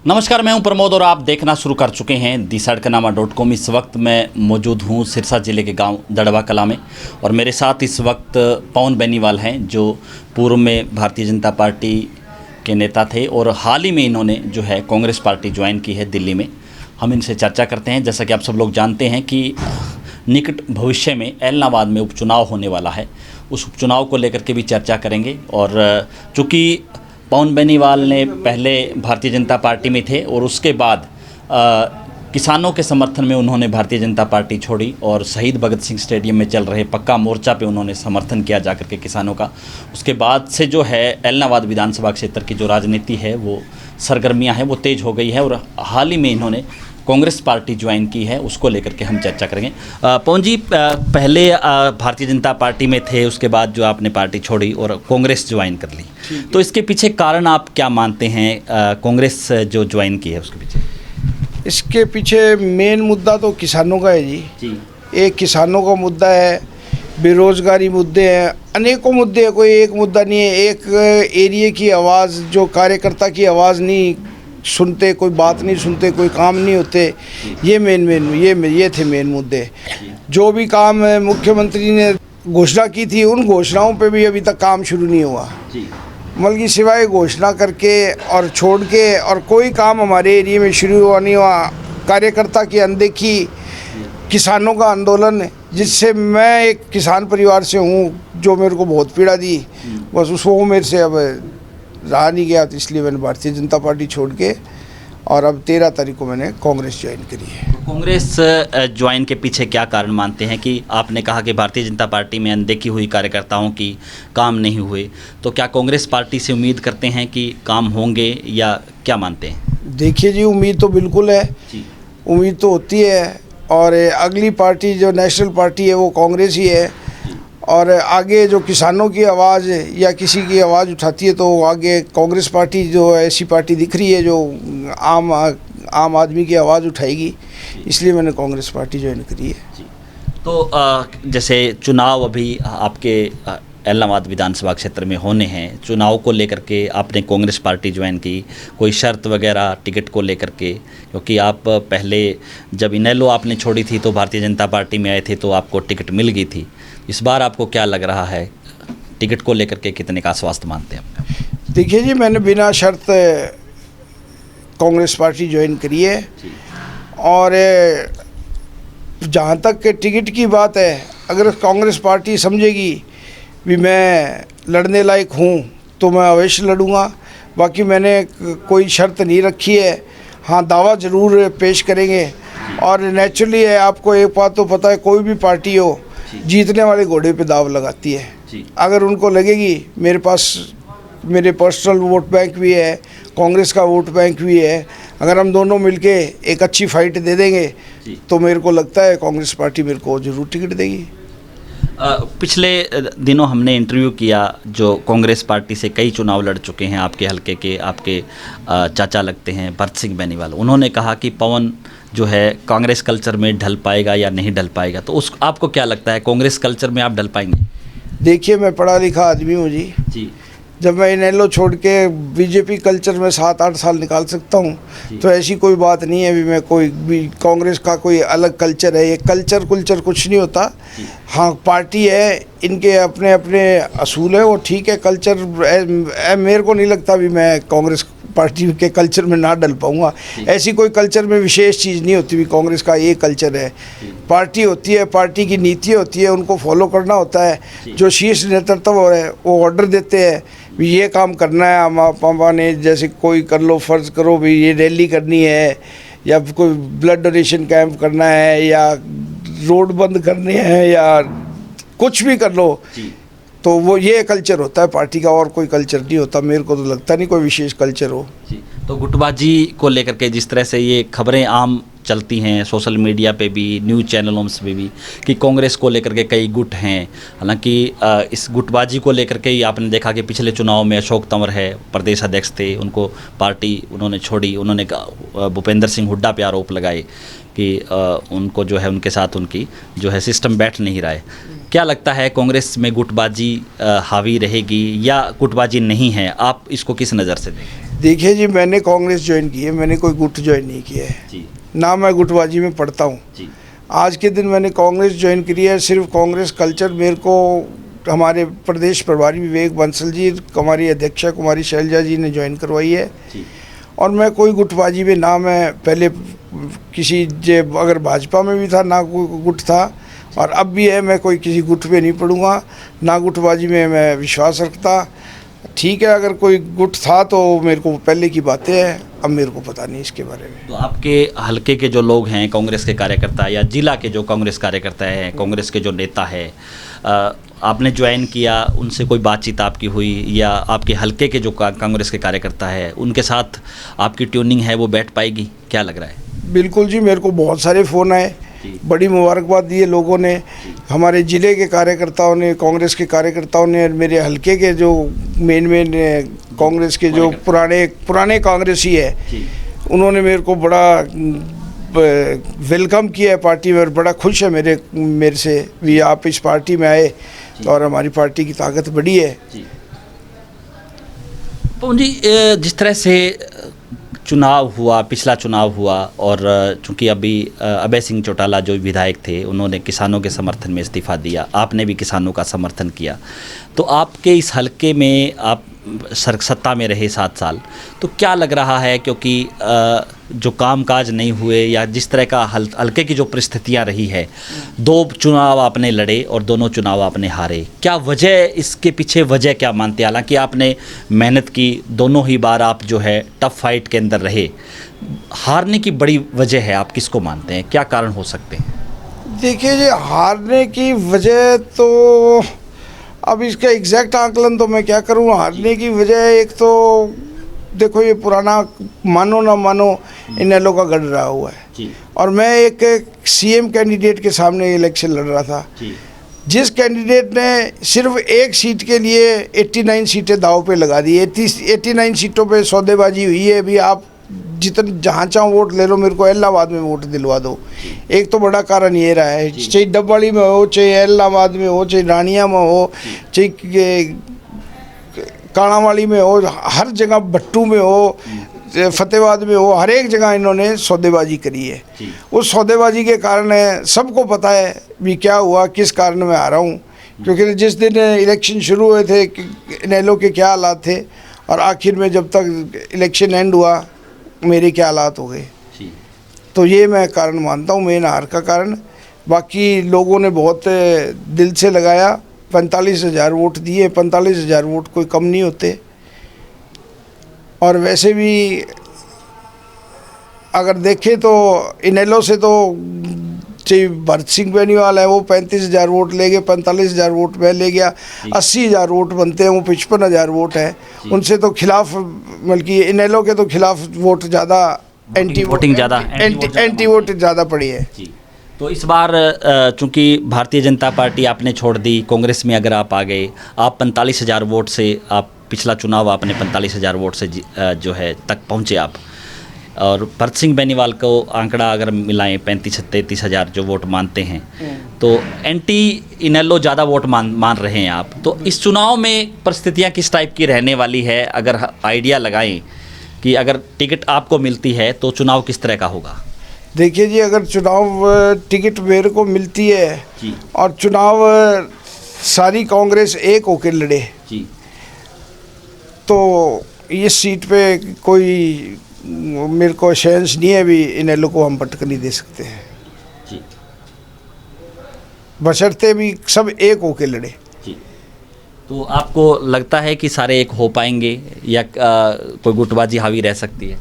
नमस्कार, मैं हूं प्रमोद और आप देखना शुरू कर चुके हैं दी-सड़कनामा.com। इस वक्त मैं मौजूद हूं सिरसा ज़िले के गांव दड़वा कला में और मेरे साथ इस वक्त पवन बेनीवाल हैं जो पूर्व में भारतीय जनता पार्टी के नेता थे और हाल ही में इन्होंने जो है कांग्रेस पार्टी ज्वाइन की है दिल्ली में। हम इनसे चर्चा करते हैं। जैसा कि आप सब लोग जानते हैं कि निकट भविष्य में ऐलनाबाद में उपचुनाव होने वाला है, उस उपचुनाव को लेकर के भी चर्चा करेंगे। और चूँकि पवन बेनीवाल ने पहले भारतीय जनता पार्टी में थे और उसके बाद किसानों के समर्थन में उन्होंने भारतीय जनता पार्टी छोड़ी और शहीद भगत सिंह स्टेडियम में चल रहे पक्का मोर्चा पे उन्होंने समर्थन किया जाकर के किसानों का। उसके बाद से जो है ऐलनाबाद विधानसभा क्षेत्र की जो राजनीति है वो सरगर्मियां हैं वो तेज़ हो गई है और हाल ही में इन्होंने कांग्रेस पार्टी ज्वाइन की है, उसको लेकर के हम चर्चा करेंगे। पवन जी, पहले भारतीय जनता पार्टी में थे, उसके बाद जो आपने पार्टी छोड़ी और कांग्रेस ज्वाइन कर ली, तो इसके पीछे कारण आप क्या मानते हैं? कांग्रेस जो ज्वाइन की है उसके पीछे? इसके पीछे मेन मुद्दा तो किसानों का है जी। एक किसानों का मुद्दा है, बेरोजगारी मुद्दे हैं, अनेकों मुद्दे हैं, कोई एक मुद्दा नहीं है। एक एरिया की आवाज़, जो कार्यकर्ता की आवाज़ नहीं सुनते, कोई बात नहीं सुनते, कोई काम नहीं होते, ये थे मेन मुद्दे। जो भी काम मुख्यमंत्री ने घोषणा की थी उन घोषणाओं पे भी अभी तक काम शुरू नहीं हुआ। मतलब कि सिवाय घोषणा करके और छोड़ के और कोई काम हमारे एरिया में शुरू हुआ नहीं हुआ। कार्यकर्ता की अनदेखी, किसानों का आंदोलन, जिससे मैं एक किसान परिवार से हूँ, जो मेरे को बहुत पीड़ा दी, बस उसको मेरे से अब रहा नहीं गया, तो इसलिए मैंने भारतीय जनता पार्टी छोड़ के और अब 13 तारीख को मैंने कांग्रेस ज्वाइन करी है। कांग्रेस ज्वाइन के पीछे क्या कारण मानते हैं? कि आपने कहा कि भारतीय जनता पार्टी में अनदेखी हुई कार्यकर्ताओं की, काम नहीं हुए, तो क्या कांग्रेस पार्टी से उम्मीद करते हैं कि काम होंगे या क्या मानते हैं? देखिए जी, उम्मीद तो बिल्कुल है, उम्मीद तो होती है। और अगली पार्टी जो नेशनल पार्टी है वो कांग्रेस ही है। और आगे जो किसानों की आवाज़ या किसी की आवाज़ उठाती है तो आगे कांग्रेस पार्टी जो ऐसी पार्टी दिख रही है जो आम आदमी की आवाज़ उठाएगी, इसलिए मैंने कांग्रेस पार्टी ज्वाइन करी है। तो जैसे चुनाव अभी आपके ऐलनाबाद विधानसभा क्षेत्र में होने हैं, चुनाव को लेकर के आपने कांग्रेस पार्टी ज्वाइन की, कोई शर्त वगैरह टिकट को लेकर के? क्योंकि आप पहले जब इनेलो आपने छोड़ी थी तो भारतीय जनता पार्टी में आए थे तो आपको टिकट मिल गई थी। इस बार आपको क्या लग रहा है, टिकट को लेकर के कितने का आश्वस्त मानते हैं? देखिए जी, मैंने बिना शर्त कांग्रेस पार्टी ज्वाइन करी है। और जहाँ तक के टिकट की बात है, अगर कांग्रेस पार्टी समझेगी भी मैं लड़ने लायक हूँ तो मैं अवश्य लड़ूंगा। बाकी मैंने कोई शर्त नहीं रखी है। हाँ, दावा ज़रूर पेश करेंगे। और नेचुरली है, आपको एक बात तो पता है, कोई भी पार्टी हो जीतने वाले घोड़े पे दाव लगाती है। अगर उनको लगेगी मेरे पास मेरे पर्सनल वोट बैंक भी है, कांग्रेस का वोट बैंक भी है, अगर हम दोनों मिलके एक अच्छी फाइट दे देंगे तो मेरे को लगता है कांग्रेस पार्टी मेरे को ज़रूर टिकट देगी। पिछले दिनों हमने इंटरव्यू किया जो कांग्रेस पार्टी से कई चुनाव लड़ चुके हैं, आपके हलके के, आपके चाचा लगते हैं भरत सिंह बेनीवाल। उन्होंने कहा कि पवन जो है कांग्रेस कल्चर में ढल पाएगा या नहीं ढल पाएगा, तो उस आपको क्या लगता है, कांग्रेस कल्चर में आप ढल पाएंगे? देखिए, मैं पढ़ा लिखा आदमी हूँ जी। जब मैं इनेलो छोड़ के बीजेपी कल्चर में 7-8 साल निकाल सकता हूँ, तो ऐसी कोई बात नहीं है भी मैं कोई भी कांग्रेस का कोई अलग कल्चर है। ये कल्चर कुछ नहीं होता। हाँ, पार्टी है, इनके अपने अपने असूल है, वो ठीक है। कल्चर मेरे को नहीं लगता भी मैं कांग्रेस पार्टी के कल्चर में ना डल पाऊँगा। ऐसी कोई कल्चर में विशेष चीज़ नहीं होती भी कांग्रेस का ये कल्चर है। पार्टी होती है, पार्टी की नीति होती है, उनको फॉलो करना होता है। जो शीर्ष नेतृत्व है वो ऑर्डर देते हैं भी ये काम करना है। हम पापा ने जैसे कोई कर लो, फ़र्ज़ करो भी ये रैली करनी है या कोई ब्लड डोनेशन कैंप करना है या रोड बंद करने हैं या कुछ भी कर लो, तो वो ये कल्चर होता है पार्टी का, और कोई कल्चर नहीं होता। मेरे को तो लगता नहीं कोई विशेष कल्चर हो। तो गुटबाजी को लेकर के जिस तरह से ये खबरें आम चलती हैं सोशल मीडिया पे भी, न्यूज़ चैनलों पे भी, कि कांग्रेस को लेकर के कई गुट हैं, हालांकि इस गुटबाजी को लेकर के ही आपने देखा कि पिछले चुनाव में अशोक तंवर है, प्रदेश अध्यक्ष थे, उनको पार्टी उन्होंने छोड़ी। उन्होंने भूपेंद्र सिंह हुड्डा पे आरोप लगाए कि उनको जो है उनके साथ उनकी जो है सिस्टम बैठ नहीं रहा है। क्या लगता है कांग्रेस में गुटबाजी हावी रहेगी या गुटबाजी नहीं है? आप इसको किस नज़र से देखें? देखिए जी, मैंने कांग्रेस ज्वाइन की है, मैंने कोई गुट ज्वाइन नहीं किया है जी ना, मैं गुटबाजी में पढ़ता हूँ। जी आज के दिन मैंने कांग्रेस ज्वाइन करी है, सिर्फ कांग्रेस कल्चर मेरे को हमारे प्रदेश प्रभारी विवेक बंसल जी, हमारी अध्यक्षा कुमारी शैलजा जी ने ज्वाइन करवाई है। जी और मैं कोई गुटबाजी में ना, मैं पहले किसी अगर भाजपा में भी था ना कोई गुट था, और अब भी है, मैं कोई किसी गुट पे नहीं पड़ूंगा, ना गुटबाजी में मैं विश्वास रखता। ठीक है, अगर कोई गुट था तो मेरे को पहले की बातें हैं, अब मेरे को पता नहीं इसके बारे में। तो आपके हलके के जो लोग हैं कांग्रेस के कार्यकर्ता या जिला के जो कांग्रेस कार्यकर्ता हैं, कांग्रेस के जो नेता है, आपने ज्वाइन किया, उनसे कोई बातचीत आपकी हुई या आपके हलके के जो कांग्रेस के कार्यकर्ता है उनके साथ आपकी ट्यूनिंग है वो बैठ पाएगी? क्या लग रहा है? बिल्कुल जी, मेरे को बहुत सारे फ़ोन आए, बड़ी मुबारकबाद दी है लोगों ने, हमारे ज़िले के कार्यकर्ताओं ने, कांग्रेस के कार्यकर्ताओं ने, मेरे हलके के जो मेन कांग्रेस के जो पुराने कांग्रेसी है, उन्होंने मेरे को बड़ा वेलकम किया है पार्टी में, और बड़ा खुश है मेरे से भी आप इस पार्टी में आए, और हमारी पार्टी की ताकत बढ़ी है। पवन जी, जिस तरह से चुनाव हुआ, पिछला चुनाव हुआ, और चूंकि अभी अभय सिंह चौटाला जो विधायक थे उन्होंने किसानों के समर्थन में इस्तीफ़ा दिया, आपने भी किसानों का समर्थन किया, तो आपके इस हलके में आप सत्ता में रहे 7 साल, तो क्या लग रहा है, क्योंकि जो कामकाज नहीं हुए या जिस तरह का हलके की जो परिस्थितियां रही है, 2 चुनाव आपने लड़े और दोनों चुनाव आपने हारे, क्या वजह, इसके पीछे वजह क्या मानते हैं? हालांकि आपने मेहनत की, दोनों ही बार आप जो है टफ फाइट के अंदर रहे, हारने की बड़ी वजह है, आप किसको मानते हैं, क्या कारण हो सकते हैं? देखिए जी, हारने की वजह तो अब इसका एग्जैक्ट आकलन तो मैं क्या करूं। हारने की वजह एक तो देखो, ये पुराना मानो ना मानो इनेलो का गढ़ रहा हुआ है जी। और मैं एक सीएम कैंडिडेट के सामने इलेक्शन लड़ रहा था जी। जिस कैंडिडेट ने सिर्फ एक सीट के लिए 89 सीटें दाव पे लगा दी। 89 सीटों पे सौदेबाजी हुई है। अभी आप जितने जहाँ चाहो वोट ले लो, मेरे को इलाहाबाद में वोट दिलवा दो। एक तो बड़ा कारण ये रहा है, चाहे डबवाड़ी में हो, चाहे इलाहाबाद में हो, चाहे रानिया में हो, चाहे काणावाड़ी में हो, हर जगह भट्टू में हो, फतेहाबाद में हो, हर एक जगह इन्होंने सौदेबाजी करी है। उस सौदेबाजी के कारण सबको पता है भी क्या हुआ, किस कारण मैं आ रहा हूँ। क्योंकि जिस दिन इलेक्शन शुरू हुए थे इनेलो के क्या हालात थे, और आखिर में जब तक इलेक्शन एंड हुआ मेरे क्या हालात हो गए। तो ये मैं कारण मानता हूँ, मेन हार का कारण। बाकी लोगों ने बहुत दिल से लगाया, 45,000 वोट दिए। 45,000 वोट कोई कम नहीं होते। और वैसे भी अगर देखें तो इनेलो से तो चाहे भरत सिंह बेनीवाल है, वो 35,000 वोट ले गए, 45,000 वोट मैं ले गया। 80,000 वोट बनते हैं, वो 55,000 वोट है। उनसे तो खिलाफ, बल्कि इनेलो के तो खिलाफ वोट ज़्यादा, एंटी वोट ज़्यादा पड़ी है। तो इस बार चूंकि भारतीय जनता पार्टी आपने छोड़ दी, कांग्रेस में अगर आप आ गए, आप 45,000 वोट से, आप पिछला चुनाव आपने 45,000 वोट से जो है तक पहुँचे आप, और भरत सिंह बेनीवाल को आंकड़ा अगर मिलाएं 35-33,000 जो वोट मानते हैं, तो एंटी इनेलो ज़्यादा वोट मान रहे हैं आप। तो इस चुनाव में परिस्थितियां किस टाइप की रहने वाली है, अगर आइडिया लगाएं कि अगर टिकट आपको मिलती है तो चुनाव किस तरह का होगा? देखिए जी, अगर चुनाव टिकट मेरे को मिलती है जी, और चुनाव सारी कांग्रेस एक होकर लड़े जी, तो इस सीट पे कोई मेरे को शेंस नहीं है भी इनेलो को हम पटक नहीं दे सकते हैं जी, बशर्ते भी सब एक होके लड़े। जी। तो आपको लगता है कि सारे एक हो पाएंगे या कोई गुटबाजी हावी रह सकती है?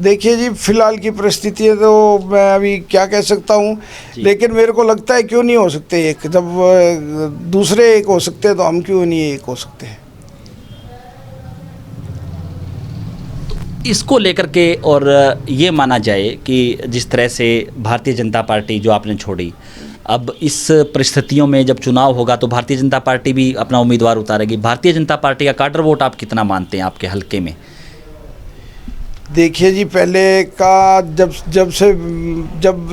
देखिए जी, फिलहाल की परिस्थिति है तो मैं अभी क्या कह सकता हूँ, लेकिन मेरे को लगता है क्यों नहीं हो सकते एक, जब दूसरे एक हो सकते हैं तो हम क्यों नहीं एक हो सकते हैं। इसको लेकर के, और ये माना जाए कि जिस तरह से भारतीय जनता पार्टी जो आपने छोड़ी, अब इस परिस्थितियों में जब चुनाव होगा तो भारतीय जनता पार्टी भी अपना उम्मीदवार उतारेगी। भारतीय जनता पार्टी का काडर वोट आप कितना मानते हैं आपके हलके में? देखिए जी, पहले का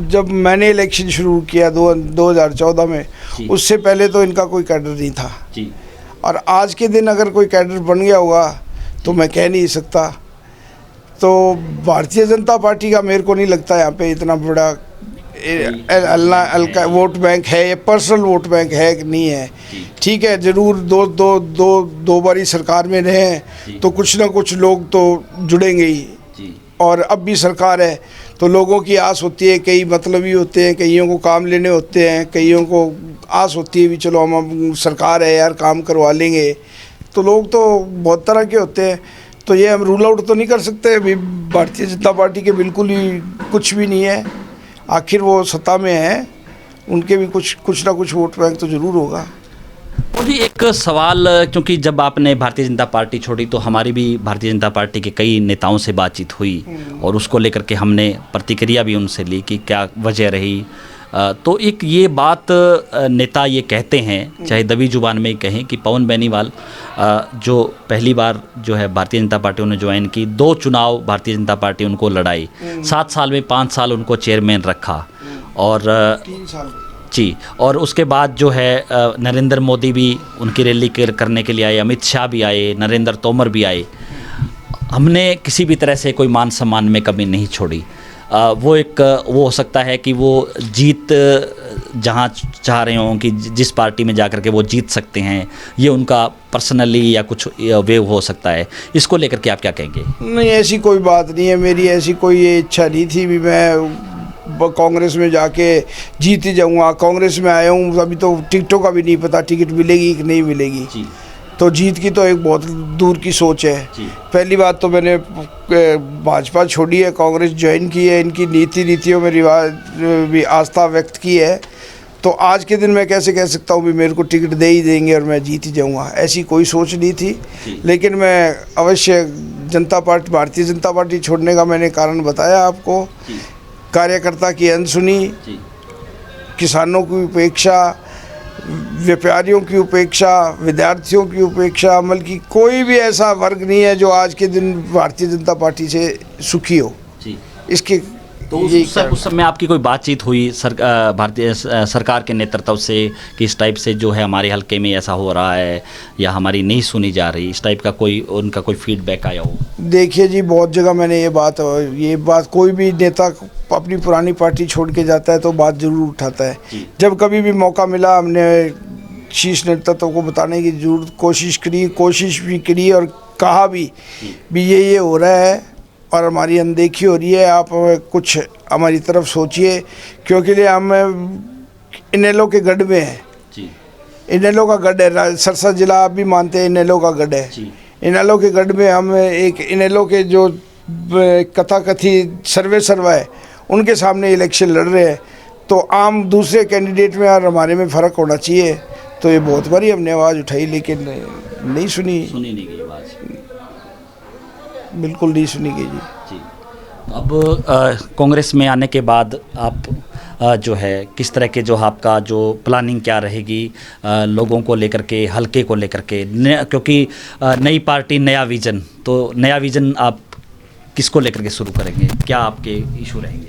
जब मैंने इलेक्शन शुरू किया 2014 में, जी। उससे पहले तो इनका कोई कैडर नहीं था जी। और आज के दिन अगर कोई कैडर बन गया होगा तो मैं कह नहीं सकता। तो भारतीय जनता पार्टी का मेरे को नहीं लगता यहाँ पे इतना बड़ा हल्का वोट बैंक है, ये पर्सनल वोट बैंक है कि नहीं है। ठीक है, ज़रूर दो बारी सरकार में रहे तो कुछ ना कुछ लोग तो जुड़ेंगे ही, और अब भी सरकार है तो लोगों की आस होती है, कई मतलबी होते हैं, कईयों को काम लेने होते हैं, कईयों को आस होती है भी चलो हम सरकार है यार काम करवा लेंगे, तो लोग तो बहुत तरह के होते हैं। तो ये हम रूल आउट तो नहीं कर सकते अभी भारतीय जनता पार्टी के बिल्कुल ही कुछ भी नहीं है, आखिर वो सत्ता में है, उनके भी कुछ ना कुछ वोट बैंक तो ज़रूर होगा। और जी एक सवाल, क्योंकि जब आपने भारतीय जनता पार्टी छोड़ी तो हमारी भी भारतीय जनता पार्टी के कई नेताओं से बातचीत हुई और उसको लेकर के हमने प्रतिक्रिया भी उनसे ली कि क्या वजह रही। तो एक ये बात नेता ये कहते हैं, चाहे दबी जुबान में ही कहें, कि पवन बेनीवाल जो पहली बार जो है भारतीय जनता पार्टी उन्होंने ज्वाइन की, 2 चुनाव भारतीय जनता पार्टी उनको लड़ाई, 7 साल में 5 साल उनको चेयरमैन रखा और 3 साल जी, और उसके बाद जो है नरेंद्र मोदी भी उनकी रैली करने के लिए आए, अमित शाह भी आए, नरेंद्र तोमर भी आए। हमने किसी भी तरह से कोई मान सम्मान में कमी नहीं छोड़ी। वो हो सकता है कि वो जीत जहाँ चाह रहे हों कि जिस पार्टी में जाकर के वो जीत सकते हैं, ये उनका पर्सनली या कुछ वे हो सकता है। इसको लेकर के आप क्या कहेंगे? नहीं, ऐसी कोई बात नहीं है, मेरी ऐसी कोई ये इच्छा नहीं थी भी मैं कांग्रेस में जाके जीत ही जाऊँगा। कांग्रेस में आया हूँ, अभी तो टिकटों का भी नहीं पता टिकट मिलेगी कि नहीं मिलेगी जी। तो जीत की तो एक बहुत दूर की सोच है। पहली बात तो मैंने भाजपा छोड़ी है, कांग्रेस ज्वाइन की है, इनकी नीतियों में रिवाज भी आस्था व्यक्त की है, तो आज के दिन मैं कैसे कह सकता हूँ भी मेरे को टिकट दे ही देंगे और मैं जीत ही जाऊँगा, ऐसी कोई सोच नहीं थी। लेकिन मैं अवश्य भारतीय जनता पार्टी छोड़ने का मैंने कारण बताया आपको। कार्यकर्ता की अनसुनी, किसानों की उपेक्षा, व्यापारियों की उपेक्षा, विद्यार्थियों की उपेक्षा, अमल की कोई भी ऐसा वर्ग नहीं है जो आज के दिन भारतीय जनता पार्टी से सुखी हो। इसके तो उस समय आपकी कोई बातचीत हुई भारतीय सरकार के नेतृत्व से कि इस टाइप से जो है हमारे हल्के में ऐसा हो रहा है या हमारी नहीं सुनी जा रही, इस टाइप का उनका कोई फीडबैक आया हो? देखिए जी, बहुत जगह मैंने ये बात कोई भी नेता अपनी पुरानी पार्टी छोड़ के जाता है तो बात ज़रूर उठाता है। जब कभी भी मौका मिला हमने शीर्ष नेतृत्व को बताने की जरूर कोशिश भी करी और कहा भी ये हो रहा है और हमारी अनदेखी हो रही है, आप कुछ हमारी तरफ सोचिए, क्योंकि हम इनेलो के गढ़ में हैं। इनेलो का गढ़ है, सरसा जिला आप भी मानते हैं इनेलो का गढ़ है। इनेलो के गढ़ में हम एक इनेलो के जो कथाकथित सर्वा है उनके सामने इलेक्शन लड़ रहे हैं, तो आम दूसरे कैंडिडेट में और हमारे में फ़र्क होना चाहिए। तो ये बहुत बारी हमने आवाज़ उठाई लेकिन नहीं सुनी नहीं गई आवाज़, बिल्कुल नहीं सुनी गई जी। अब कांग्रेस में आने के बाद आप जो है किस तरह के जो आपका जो प्लानिंग क्या रहेगी लोगों को लेकर के, हल्के को लेकर के, क्योंकि नई पार्टी नया विज़न, तो नया विज़न आप किसको लेकर के शुरू करेंगे? क्या आपके इशू रहेंगे?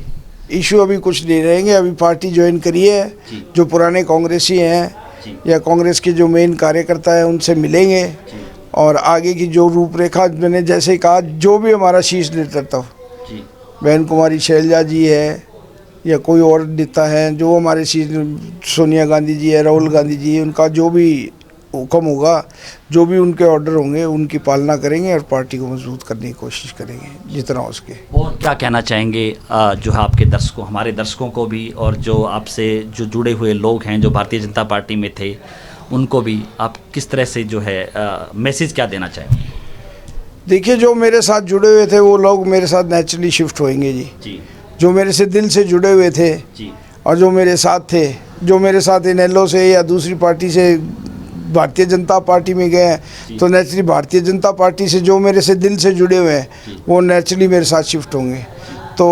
इशू अभी कुछ नहीं रहेंगे, अभी पार्टी ज्वाइन करी है, जो पुराने कांग्रेसी हैं या कांग्रेस के जो मेन कार्यकर्ता हैं उनसे मिलेंगे और आगे की जो रूपरेखा मैंने जैसे कहा, जो भी हमारा शीर्ष नेतृत्व बहन कुमारी शैलजा जी है या कोई और नेता हैं, जो हमारे शीर्ष सोनिया गांधी जी है, राहुल गांधी जी, उनका जो भी हुक्म होगा, जो भी उनके ऑर्डर होंगे उनकी पालना करेंगे और पार्टी को मजबूत करने की कोशिश करेंगे जितना हो सके। और क्या कहना चाहेंगे जो है आपके दर्शकों, हमारे दर्शकों को भी, और जो आपसे जो जुड़े हुए लोग हैं जो भारतीय जनता पार्टी में थे उनको भी आप किस तरह से जो है मैसेज क्या देना चाहेंगे? देखिए, जो मेरे साथ जुड़े हुए थे वो लोग मेरे साथ नेचुरली शिफ्ट होंगे जी। जो मेरे से दिल से जुड़े हुए थे और जो मेरे साथ थे, जो मेरे साथ इनेलो से या दूसरी पार्टी से भारतीय जनता पार्टी में गए हैं, तो नेचुरली भारतीय जनता पार्टी से जो मेरे से दिल से जुड़े हुए हैं वो नेचुरली मेरे साथ शिफ्ट होंगे। तो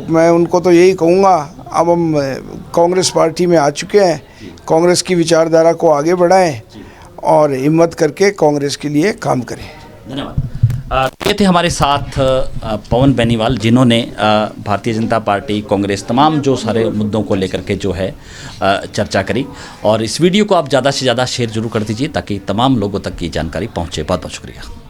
मैं उनको तो यही कहूँगा, अब हम कांग्रेस पार्टी में आ चुके हैं, कांग्रेस की विचारधारा को आगे बढ़ाएं और हिम्मत करके कांग्रेस के लिए काम करें। धन्यवाद। ये थे हमारे साथ पवन बेनीवाल, जिन्होंने भारतीय जनता पार्टी, कांग्रेस, तमाम जो सारे मुद्दों को लेकर के जो है चर्चा करी। और इस वीडियो को आप ज़्यादा से ज़्यादा शेयर जरूर कर दीजिए ताकि तमाम लोगों तक ये जानकारी पहुँचे। बहुत बहुत शुक्रिया।